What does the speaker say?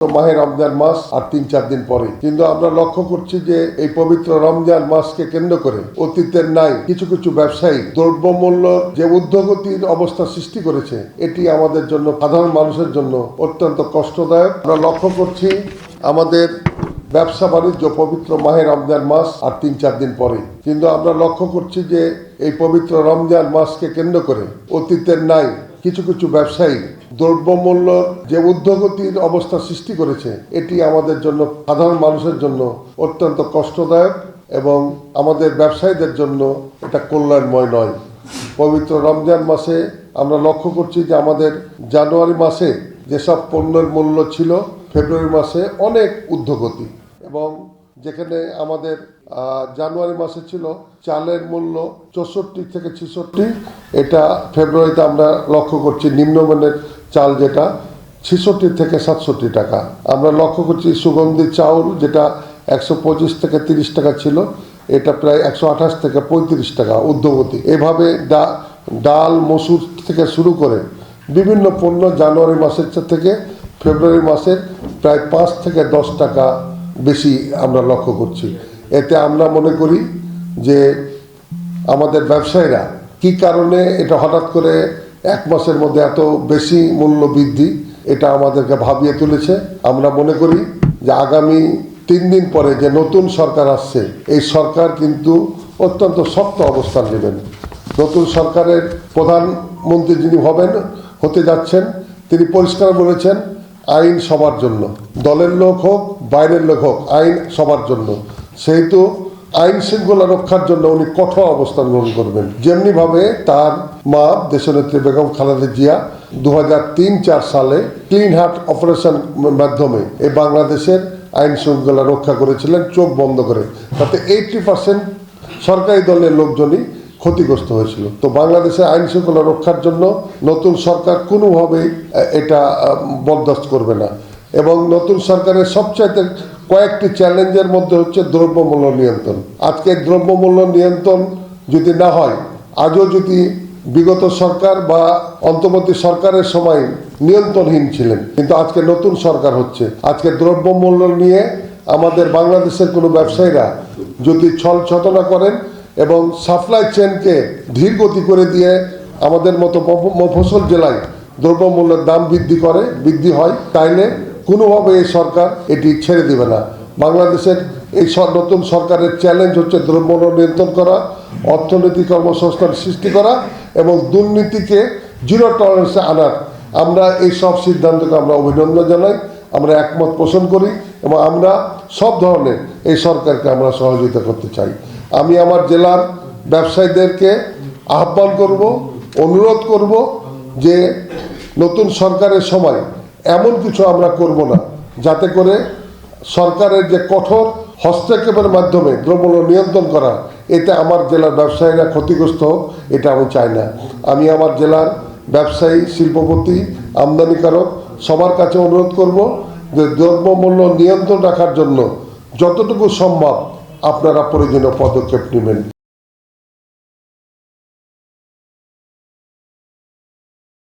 মাহে রমজান মাস আর ৩-৪ দিন পরে, কিন্তু আমরা লক্ষ্য করছি যে এই পবিত্র রমজান মাসকে কেন্দ্র করে অতীতের নাই কিছু কিছু ব্যবসায়ী দ্রব্যমূল্য যে ঊর্ধ্বগতির অবস্থা সৃষ্টি করেছে, এটি আমাদের জন্য, সাধারণ মানুষের জন্য অত্যন্ত কষ্টদায়ক। আমরা লক্ষ্য করছি আমাদের ব্যবসা বাণিজ্য পবিত্র মাহে রমজান মাস আর ৩-৪ দিন পরে, কিন্তু আমরা লক্ষ্য করছি যে এই পবিত্র রমজান মাসকে কেন্দ্র করে অতীতের নাই কিছু কিছু ব্যবসায়ী দ্রব্যমূল্য যে ঊর্ধ্বগতির অবস্থা সৃষ্টি করেছে, এটি আমাদের জন্য, সাধারণ মানুষের জন্য অত্যন্ত কষ্টদায়ক এবং আমাদের ব্যবসায়ীদের জন্য এটা কল্যাণময় নয়। পবিত্র রমজান মাসে আমরা লক্ষ্য করছি যে আমাদের জানুয়ারি মাসে যেসব পণ্যের মূল্য ছিল, ফেব্রুয়ারি মাসে অনেক ঊর্ধ্বগতি, এবং যেখানে আমাদের জানুয়ারি মাসে ছিল চালের মূল্য 64 থেকে 66, এটা ফেব্রুয়ারিতে আমরা লক্ষ্য করছি নিম্নমানের চাল যেটা 66 থেকে 67 টাকা। আমরা লক্ষ্য করছি সুগন্ধি চাউল যেটা 125 থেকে 30 টাকা ছিল, এটা প্রায় 128 থেকে 35 টাকা ঊর্ধ্বগতি। এভাবে ডাল মসুর থেকে শুরু করে বিভিন্ন পণ্য জানুয়ারি মাসের থেকে ফেব্রুয়ারি মাসের প্রায় 5 থেকে 10 টাকা বেশি আমরা লক্ষ্য করছি। এতে আমরা মনে করি যে আমাদের ব্যবসায়ীরা কি কারণে এটা হঠাৎ করে এক মাসের মধ্যে এত বেশি মূল্য বৃদ্ধি, এটা আমাদেরকে ভাবিয়ে তুলেছে। আমরা মনে করি যে আগামী 3 দিন পরে যে নতুন সরকার আসছে, এই সরকার কিন্তু অত্যন্ত শক্ত অবস্থান নেবেন। নতুন সরকারের প্রধানমন্ত্রী যিনি হতে যাচ্ছেন, তিনি পরিষ্কার বলেছেন আইন সবার জন্য, দলের লোক হোক বাইরের লোক হোক, আইন সবার জন্য। সেহেতু আইন শৃঙ্খলা রক্ষার জন্য উনি কঠোর অবস্থান গ্রহণ করবেন। যেমনিভাবে তার মা দেশনেত্রী বেগম খালেদা জিয়া 2003-4 সালে ক্লিন হার্ট অপারেশন মাধ্যমে এই বাংলাদেশের আইন শৃঙ্খলা রক্ষা করেছিলেন চোখ বন্ধ করে, তাতে 80% সরকারি দলের লোকজনই ক্ষতিগ্রস্ত হয়েছিল। তো বাংলাদেশের আইন শৃঙ্খলা রক্ষার জন্য নতুন সরকার কোনোভাবেই এটা বরদাস্ত করবে না, এবং নতুন সরকারের সবচাইতে কয়েকটি চ্যালেঞ্জের মধ্যে হচ্ছে দ্রব্যমূল্য নিয়ন্ত্রণ। আজকে দ্রব্যমূল্য নিয়ন্ত্রণ যদি না হয়, আজও যদি বিগত সরকার বা অন্তর্বর্তী সরকারের সময় নিয়ন্ত্রণহীন ছিলেন, কিন্তু আজকে নতুন সরকার হচ্ছে, আজকে দ্রব্যমূল্য নিয়ে আমাদের বাংলাদেশের কোনো ব্যবসায়ীরা যদি ছলছলনা করেন এবং সাপ্লাই চেনকে ধীর গতি করে দিয়ে আমাদের মতো মফস্বল জেলায় দ্রব্যমূল্যের দাম বৃদ্ধি হয়, তাইলে কোনোভাবে এই সরকার এটি ছেড়ে দেবে না। বাংলাদেশের এই নতুন সরকারের চ্যালেঞ্জ হচ্ছে দ্রব্যমূল্য নিয়ন্ত্রণ করা, অর্থনৈতিক কর্মসংস্থান সৃষ্টি করা এবং দুর্নীতিকে জিরো টলারেন্সে আনার। আমরা এই সব সিদ্ধান্তকে আমরা অভিনন্দন জানাই, আমরা একমত পোষণ করি এবং আমরা সব ধরনের এই সরকারকে আমরা সহযোগিতা করতে চাই। আমি আমার জেলার ব্যবসায়ীদেরকে আহ্বান করব, অনুরোধ করব যে নতুন সরকারের সময় এমন কিছু আমরা করব না যাতে করে সরকারের যে কঠোর হস্তক্ষেপের মাধ্যমে দ্রব্যমূল্য নিয়ন্ত্রণ করা, এতে আমার জেলার ব্যবসায়ীরা ক্ষতিগ্রস্ত হোক, এটা আমি চাই না। আমি আমার জেলার ব্যবসায়ী, শিল্পপতি, আমদানিকারক সবার কাছে অনুরোধ করব যে দ্রব্যমূল্য নিয়ন্ত্রণ রাখার জন্য যতটুকু সম্ভব আপনারা প্রয়োজনীয় পদক্ষেপ নেবেন।